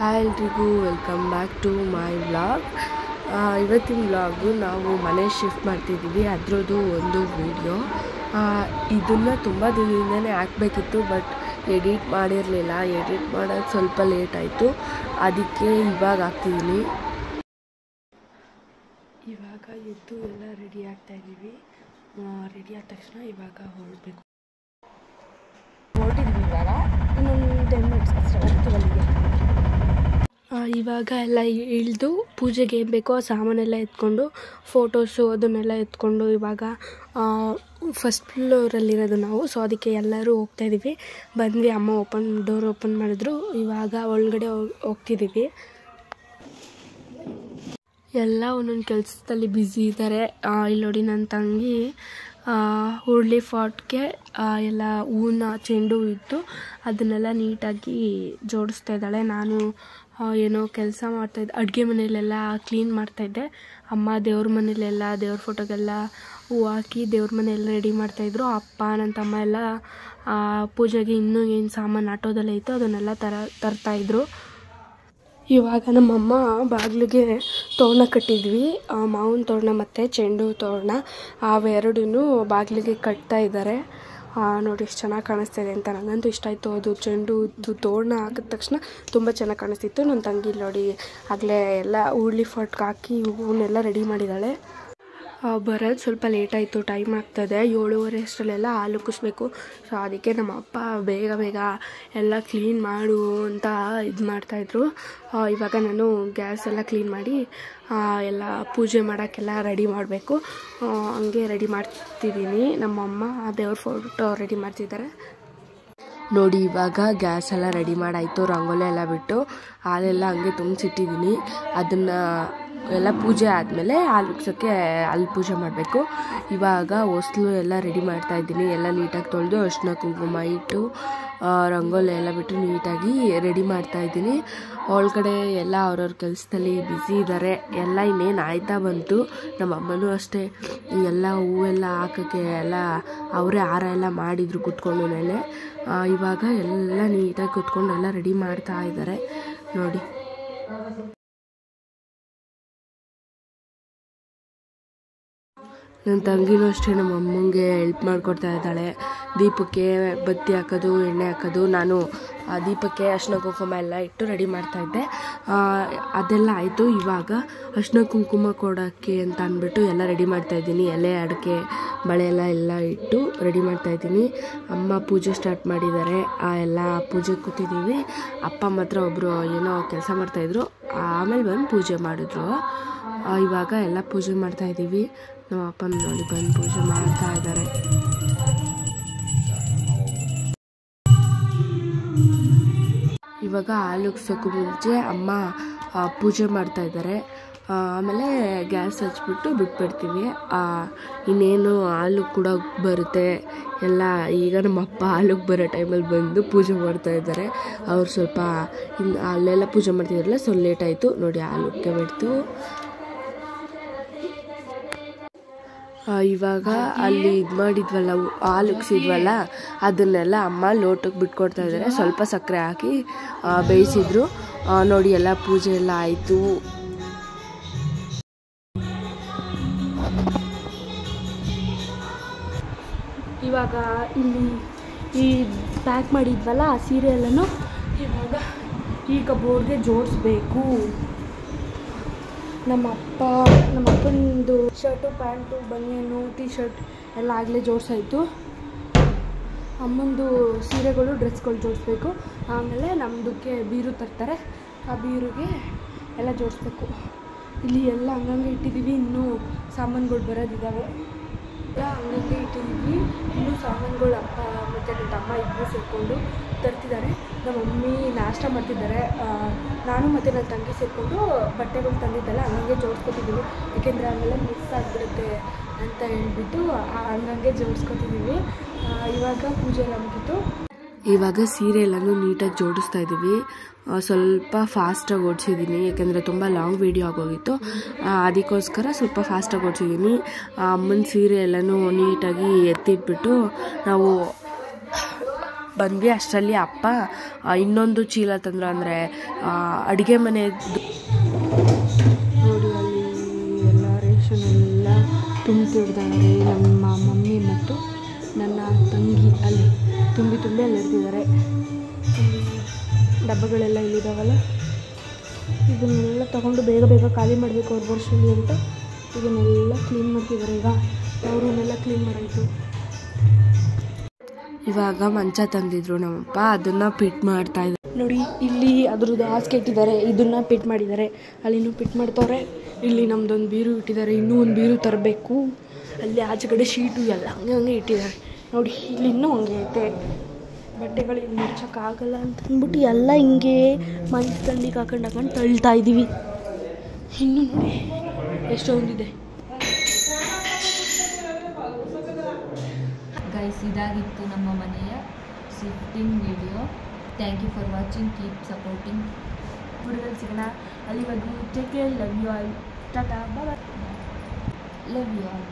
Hi ಎಲ್ರಿಗೂ welcome back to my vlog. ಇವತ್ತಿನ vlog ನಾವು ಮನೆ ಶಿಫ್ಟ್ ಮಾಡ್ತಿದ್ದೀವಿ, ಅದರದ್ದು ಒಂದು ವಿಡಿಯೋ. ಇದನ್ನು ತುಂಬ ದಿನದಿಂದನೇ ಹಾಕಬೇಕಿತ್ತು, ಬಟ್ ಎಡಿಟ್ ಮಾಡಿರಲಿಲ್ಲ. ಎಡಿಟ್ ಮಾಡೋದು ಸ್ವಲ್ಪ ಲೇಟ್ ಆಯಿತು, ಅದಕ್ಕೆ ಇವಾಗ ಹಾಕ್ತಿದ್ದೀನಿ. ಇವಾಗ ಎದ್ದು ಎಲ್ಲ ರೆಡಿ ಆಗ್ತಾಯಿದ್ದೀವಿ. ರೆಡಿ ಆದ ತಕ್ಷಣ ಇವಾಗ ಹೊರಡಬೇಕು. ಹೊರಟಿದ್ವಿ ಇವಾಗ ಇನ್ನೊಂದು 10 ಮಿನಿಟ್ಸ್ ಅಷ್ಟೇ ಬರ್ತೀವಲ್ಲಿಗೆ. ಇವಾಗ ಎಲ್ಲ ಇಳಿದು ಪೂಜೆಗೆ ಏನು ಬೇಕೋ ಆ ಸಾಮಾನೆಲ್ಲ ಎತ್ಕೊಂಡು, ಫೋಟೋಸು ಅದನ್ನೆಲ್ಲ ಎತ್ಕೊಂಡು ಇವಾಗ ಫಸ್ಟ್ ಫ್ಲೋರಲ್ಲಿರೋದು ನಾವು. ಸೊ ಅದಕ್ಕೆ ಎಲ್ಲರೂ ಹೋಗ್ತಾಯಿದ್ದೀವಿ. ಬಂದ್ವಿ, ಅಮ್ಮ ಡೋರ್ ಓಪನ್ ಮಾಡಿದ್ರು. ಇವಾಗ ಒಳಗಡೆ ಹೋಗ್ತಿದ್ದೀವಿ. ಎಲ್ಲ ಒಂದೊಂದು ಕೆಲಸದಲ್ಲಿ ಬ್ಯುಸಿ ಇದ್ದಾರೆ. ಇಲ್ಲಿ ನೋಡಿ, ನನ್ನ ತಂಗಿ ಹುರುಳಿ ಫಾಟ್ಗೆ ಎಲ್ಲ ಹೂವಿನ ಚೆಂಡು ಇತ್ತು, ಅದನ್ನೆಲ್ಲ ನೀಟಾಗಿ ಜೋಡಿಸ್ತಾ ಇದ್ದಾಳೆ. ನಾನು ಏನೋ ಕೆಲಸ ಮಾಡ್ತಾಯಿದ್ದೆ, ಅಡುಗೆ ಮನೆಯಲ್ಲೆಲ್ಲ ಕ್ಲೀನ್ ಮಾಡ್ತಾಯಿದ್ದೆ. ಅಮ್ಮ ದೇವ್ರ ಮನೇಲೆಲ್ಲ ದೇವ್ರ ಫೋಟೋಗೆಲ್ಲ ಹೂವು ಹಾಕಿ ದೇವ್ರ ಮನೆಯೆಲ್ಲ ರೆಡಿ ಮಾಡ್ತಾಯಿದ್ರು. ಅಪ್ಪ ನನ್ನ ತಮ್ಮ ಎಲ್ಲ ಪೂಜೆಗೆ ಇನ್ನೂ ಏನು ಸಾಮಾನು ಆಟೋದೆಲ್ಲ ಇತ್ತು ಅದನ್ನೆಲ್ಲ ತರ್ತಾಯಿದ್ರು. ಇವಾಗ ನಮ್ಮಮ್ಮ ಬಾಗಿಲಿಗೆ ತೋರಣ ಕಟ್ಟಿದ್ವಿ, ಮಾವಿನ ತೋರಣ ಮತ್ತು ಚೆಂಡು ತೋರಣ, ಅವೆರಡೂ ಬಾಗಿಲಿಗೆ ಕಟ್ತಾ ಇದ್ದಾರೆ. ನೋಡಿ ಎಷ್ಟು ಚೆನ್ನಾಗಿ ಕಾಣಿಸ್ತಾಯಿದೆ ಅಂತ. ನನಗಂತೂ ಇಷ್ಟ ಆಯಿತು. ಅದು ಚೆಂಡು ತೋರಣ ಹಾಕಿದ ತಕ್ಷಣ ತುಂಬ ಚೆನ್ನಾಗಿ ಕಾಣಿಸ್ತಿತ್ತು. ನನ್ನ ತಂಗಿ ನೋಡಿ ಆಗಲೇ ಎಲ್ಲ ಹುರುಳಿ ಫಾಟ್ಗೆ ಹಾಕಿ ಹೂವನ್ನೆಲ್ಲ ರೆಡಿ ಮಾಡಿದ್ದಾಳೆ. ಬರೋದು ಸ್ವಲ್ಪ ಲೇಟ್ ಆಯಿತು, ಟೈಮ್ ಆಗ್ತದೆ. 7:30 ಅಷ್ಟರಲ್ಲೆಲ್ಲ ಹಾಲು ಕುಡಿಸ್ಬೇಕು. ಸೊ ಅದಕ್ಕೆ ನಮ್ಮ ಅಪ್ಪ ಬೇಗ ಬೇಗ ಎಲ್ಲ ಕ್ಲೀನ್ ಮಾಡು ಅಂತ ಇದು ಮಾಡ್ತಾಯಿದ್ರು. ಇವಾಗ ನಾನು ಗ್ಯಾಸ್ ಎಲ್ಲ ಕ್ಲೀನ್ ಮಾಡಿ ಎಲ್ಲ ಪೂಜೆ ಮಾಡೋಕ್ಕೆಲ್ಲ ರೆಡಿ ಮಾಡಬೇಕು. ಹಂಗೆ ರೆಡಿ ಮಾಡ್ತಿದ್ದೀನಿ. ನಮ್ಮಮ್ಮ ದೇವ್ರ ಫೋಟೋ ರೆಡಿ ಮಾಡ್ತಿದ್ದಾರೆ. ನೋಡಿ, ಇವಾಗ ಗ್ಯಾಸ್ ಎಲ್ಲ ರೆಡಿ ಮಾಡಾಯಿತು. ರಂಗೋಲಿ ಎಲ್ಲ ಬಿಟ್ಟು ಹಾಲೆಲ್ಲ ಹಂಗೆ ತುಂಬಿಸಿಟ್ಟಿದ್ದೀನಿ. ಅದನ್ನು ಎಲ್ಲ ಪೂಜೆ ಆದಮೇಲೆ ಹಾಲು ಉಗ್ಸೋಕ್ಕೆ ಅಲ್ಲಿ ಪೂಜೆ ಮಾಡಬೇಕು. ಇವಾಗ ಹೊಸ್ಲು ಎಲ್ಲ ರೆಡಿ ಮಾಡ್ತಾಯಿದ್ದೀನಿ. ಎಲ್ಲ ನೀಟಾಗಿ ತೊಳೆದು ಅರಿಶಿನ ಕುಂಕುಮ ಇಟ್ಟು ರಂಗೋಲಿ ಎಲ್ಲ ಬಿಟ್ಟು ನೀಟಾಗಿ ರೆಡಿ ಮಾಡ್ತಾಯಿದ್ದೀನಿ. ಒಳಗಡೆ ಎಲ್ಲ ಅವ್ರವ್ರ ಕೆಲಸದಲ್ಲಿ ಬ್ಯುಸಿ ಇದ್ದಾರೆ. ಎಲ್ಲ ಇನ್ನೇನು ಆಯ್ತಾ ಬಂತು. ನಮ್ಮ ಅಮ್ಮನೂ ಅಷ್ಟೇ ಎಲ್ಲ ಹೂವೆಲ್ಲ ಹಾಕೋಕ್ಕೆ ಎಲ್ಲ ಅವರೇ ಹಾರ ಎಲ್ಲ ಮಾಡಿದರು ಕುತ್ಕೊಂಡು ಮೇಲೆ. ಇವಾಗ ಎಲ್ಲ ನೀಟಾಗಿ ಕುತ್ಕೊಂಡು ಎಲ್ಲ ರೆಡಿ ಮಾಡ್ತಾ ಇದ್ದಾರೆ ನೋಡಿ. ನನ್ನ ತಂಗಿನೂ ಅಷ್ಟೇ ನಮ್ಮ ಅಮ್ಮಂಗೆ ಹೆಲ್ಪ್ ಮಾಡಿಕೊಡ್ತಾ ಇದ್ದಾಳೆ. ದೀಪಕ್ಕೆ ಬತ್ತಿ ಹಾಕೋದು, ಎಣ್ಣೆ ಹಾಕೋದು. ನಾನು ಆ ದೀಪಕ್ಕೆ ಅರಿಶಿನ ಕುಂಕುಮ ಎಲ್ಲ ಇಟ್ಟು ರೆಡಿ ಮಾಡ್ತಾಯಿದ್ದೆ. ಅದೆಲ್ಲ ಆಯಿತು. ಇವಾಗ ಅರಿಶಿನ ಕುಂಕುಮ ಕೊಡೋಕ್ಕೆ ಅಂತ ಅಂದ್ಬಿಟ್ಟು ಎಲ್ಲ ರೆಡಿ ಮಾಡ್ತಾಯಿದ್ದೀನಿ. ಎಲೆ, ಅಡಿಕೆ, ಬಳೆ ಎಲ್ಲ ಇಟ್ಟು ರೆಡಿ ಮಾಡ್ತಾಯಿದ್ದೀನಿ. ಅಮ್ಮ ಪೂಜೆ ಸ್ಟಾರ್ಟ್ ಮಾಡಿದ್ದಾರೆ. ಎಲ್ಲ ಪೂಜೆ ಕೂತಿದ್ದೀವಿ. ಅಪ್ಪ ಮಾತ್ರ ಒಬ್ಬರು ಏನೋ ಕೆಲಸ ಮಾಡ್ತಾಯಿದ್ರು, ಆಮೇಲೆ ಬಂದು ಪೂಜೆ ಮಾಡಿದ್ರು. ಇವಾಗ ಎಲ್ಲ ಪೂಜೆ ಮಾಡ್ತಾಯಿದ್ದೀವಿ. ನಮ್ಮ ಅಪ್ಪನ ನೋಡಿ ಬಂದು ಪೂಜೆ ಮಾಡ್ತಾ ಇದ್ದಾರೆ. ಇವಾಗ ಹಾಲು ಉಗ್ಸೋಕ್ಕೂ ಮುಂಚೆ ಅಮ್ಮ ಪೂಜೆ ಮಾಡ್ತಾ ಇದ್ದಾರೆ. ಆಮೇಲೆ ಗ್ಯಾಸ್ ಹಚ್ಬಿಟ್ಟು ಬಿಟ್ಬಿಡ್ತೀವಿ. ಇನ್ನೇನು ಹಾಲು ಕೂಡ ಬರುತ್ತೆ ಎಲ್ಲ. ಈಗ ನಮ್ಮ ಅಪ್ಪ ಹಾಲಿಗೆ ಬರೋ ಟೈಮಲ್ಲಿ ಬಂದು ಪೂಜೆ ಮಾಡ್ತಾ ಇದ್ದಾರೆ. ಅವ್ರು ಸ್ವಲ್ಪ ಅಲ್ಲೆಲ್ಲ ಪೂಜೆ ಮಾಡ್ತಿದ್ರಲ್ಲ, ಸ್ವಲ್ಪ ಲೇಟ್ ಆಯಿತು ನೋಡಿ. ಹಾಲುಕ್ಕೆ ಬಿಡ್ತು. ಇವಾಗ ಅಲ್ಲಿ ಇದು ಮಾಡಿದ್ವಲ್ಲ, ಹಾಲು ಉಗ್ಸಿದ್ವಲ್ಲ, ಅದನ್ನೆಲ್ಲ ಅಮ್ಮ ಲೋಟಕ್ಕೆ ಬಿಟ್ಕೊಡ್ತಾ ಇದ್ದಾರೆ. ಸ್ವಲ್ಪ ಸಕ್ಕರೆ ಹಾಕಿ ಬೇಯಿಸಿದ್ರು ನೋಡಿ. ಎಲ್ಲ ಪೂಜೆ ಎಲ್ಲ ಆಯಿತು. ಇವಾಗ ಇಲ್ಲಿ ಈ ಪ್ಯಾಕ್ ಮಾಡಿದ್ವಲ್ಲ ಆ ಸೀರೆ ಎಲ್ಲನೂ ಇವಾಗ ಈಗ ಬೋರ್ಡ್ಗೆ ಜೋಡಿಸ್ಬೇಕು. ನಮ್ಮ ಅಪ್ಪನದು ಶರ್ಟು, ಪ್ಯಾಂಟು, ಬನಿಯನು, ಟೀ ಶರ್ಟ್ ಎಲ್ಲ ಆಗಲೇ ಜೋಡಿಸಾಯಿತು. ಅಮ್ಮಂದು ಸೀರೆಗಳು, ಡ್ರೆಸ್ಗಳು ಜೋಡಿಸ್ಬೇಕು. ಆಮೇಲೆ ನಮ್ಮದಕ್ಕೆ ಬೀರು ತರ್ತಾರೆ, ಆ ಬೀರುಗೆ ಎಲ್ಲ ಜೋಡಿಸ್ಬೇಕು. ಇಲ್ಲಿ ಎಲ್ಲ ಹಂಗಂಗೆ ಇಟ್ಟಿದ್ದೀವಿ. ಇನ್ನೂ ಸಾಮಾನುಗಳು ಬರೋದಿದ್ದಾವೆ. ಎಲ್ಲ ಹಂಗಂಗೆ ಇಟ್ಟಿದ್ದೀವಿ. ಇನ್ನೂ ಸಾಮಾನುಗಳು ಅಪ್ಪ ಮತ್ತು ನನ್ನ ತಮ್ಮ ಇಬ್ಬರು ಸೇರಿಕೊಂಡು ತರ್ತಿದ್ದಾರೆ. ನಮ್ಮ ಮಮ್ಮಿ ನಾಷ್ಟ ಮಾಡ್ತಿದ್ದಾರೆ. ನಾನು ಮತ್ತು ನನ್ನ ತಂಗಿ ಸೇರಿಕೊಂಡು ಬಟ್ಟೆಗಳು ತಂದಿದ್ದೆಲ್ಲ ಹಂಗಂಗೆ ಜೋಡಿಸ್ಕೊತಿದ್ದೀವಿ. ಏಕೆಂದರೆ ಆಮೇಲೆ ಮಿಸ್ ಆಗಿಬಿಡುತ್ತೆ ಅಂತ ಹೇಳ್ಬಿಟ್ಟು ಹಂಗಂಗೆ ಜೋಡಿಸ್ಕೊತಿದ್ದೀವಿ. ಇವಾಗ ಪೂಜೆ ಎಲ್ಲ ಮುಗಿತು. ಇವಾಗ ಸೀರೆ ಎಲ್ಲನೂ ನೀಟಾಗಿ ಜೋಡಿಸ್ತಾ ಇದ್ದೀವಿ. ಸ್ವಲ್ಪ ಫಾಸ್ಟಾಗಿ ಓಡಿಸಿದ್ದೀನಿ, ಯಾಕೆಂದರೆ ತುಂಬ ಲಾಂಗ್ ವೀಡಿಯೋ ಆಗೋಗಿತ್ತು. ಅದಕ್ಕೋಸ್ಕರ ಸ್ವಲ್ಪ ಫಾಸ್ಟಾಗಿ ಓಡಿಸಿದ್ದೀನಿ. ಅಮ್ಮನ ಸೀರೆ ಎಲ್ಲನೂ ನೀಟಾಗಿ ಎತ್ತಿಟ್ಬಿಟ್ಟು ನಾವು ಬಂದ್ವಿ. ಅಷ್ಟರಲ್ಲಿ ಅಪ್ಪ ಇನ್ನೊಂದು ಚೀಲ ತಂದ್ರು, ಅಂದರೆ ಅಡುಗೆ ಮನೆ ನೋಡಿ ಅಲ್ಲಿ ಎಲ್ಲ ರೇಷನ್ ಎಲ್ಲ ತುಂಬಿಟ್ಟಿದ್ದಾರೆ. ನಮ್ಮ ಮಮ್ಮಿ ಮತ್ತು ನನ್ನ ತಂಗಿ ಅಲ್ಲಿ ತುಂಬಿ ಅಲ್ಲಿರ್ತಿದ್ದಾರೆ. ಡಬ್ಬಗಳೆಲ್ಲ ಇಲ್ಲಿದ್ದಾವಲ್ಲ, ಇದನ್ನೆಲ್ಲ ತಗೊಂಡು ಬೇಗ ಖಾಲಿ ಮಾಡಬೇಕು ಅವ್ರ ವರ್ಷದಲ್ಲಿ ಅಂತ ಇದನ್ನೆಲ್ಲ ಕ್ಲೀನ್ ಮಾಡ್ತಿದ್ದಾರೆ. ಈಗ ಅವರನ್ನೆಲ್ಲ ಕ್ಲೀನ್ ಮಾಡಾಯಿತು. ಇವಾಗ ಮಂಚ ತಂದಿದ್ರು ನಮ್ಮಪ್ಪ, ಅದನ್ನು ಪಿಟ್ ಮಾಡ್ತಾ ಇದ್ದಾರೆ ನೋಡಿ. ಇಲ್ಲಿ ಅದ್ರದ್ದು ಹಾಸಿಗೆ ಇಟ್ಟಿದ್ದಾರೆ, ಇದನ್ನು ಪಿಟ್ ಮಾಡಿದ್ದಾರೆ. ಅಲ್ಲಿನೂ ಪಿಟ್ ಮಾಡ್ತವ್ರೆ. ಇಲ್ಲಿ ನಮ್ಮದೊಂದು ಬೀರು ಇಟ್ಟಿದ್ದಾರೆ, ಇನ್ನೂ ಒಂದು ಬೀರು ತರಬೇಕು. ಅಲ್ಲಿ ಆಚೆಗಡೆ ಶೀಟು ಎಲ್ಲ ಹಂಗೆ ಇಟ್ಟಿದ್ದಾರೆ ನೋಡಿ. ಇಲ್ಲಿ ಇನ್ನೂ ಹಂಗೆ ಐತೆ. ಬಟ್ಟೆಗಳು ಹಿಂಗೆ ಮುಡ್ಸೋಕ್ಕಾಗಲ್ಲ ಅಂತ ಅಂದ್ಬಿಟ್ಟು ಎಲ್ಲ ಹಿಂಗೆ ಮಂಚದಲ್ಲಿ ಹಾಕೊಂಡು ತಳ್ತಾ ಇದ್ದೀವಿ. ಇನ್ನೂ ನೋಡಿ ಎಷ್ಟೊಂದಿದೆ. ಗೈಸ್, ಇದಾಗಿತ್ತು ನಮ್ಮ ಮನೆಯ shifting video. Thank you for watching, keep supporting. ವಿಡಿಯೋದಲ್ಲಿ ಸಿಗೋಣ. ಅಲ್ಲಿವರೆಗೂ take care, love you all, tata, bye. Love you all.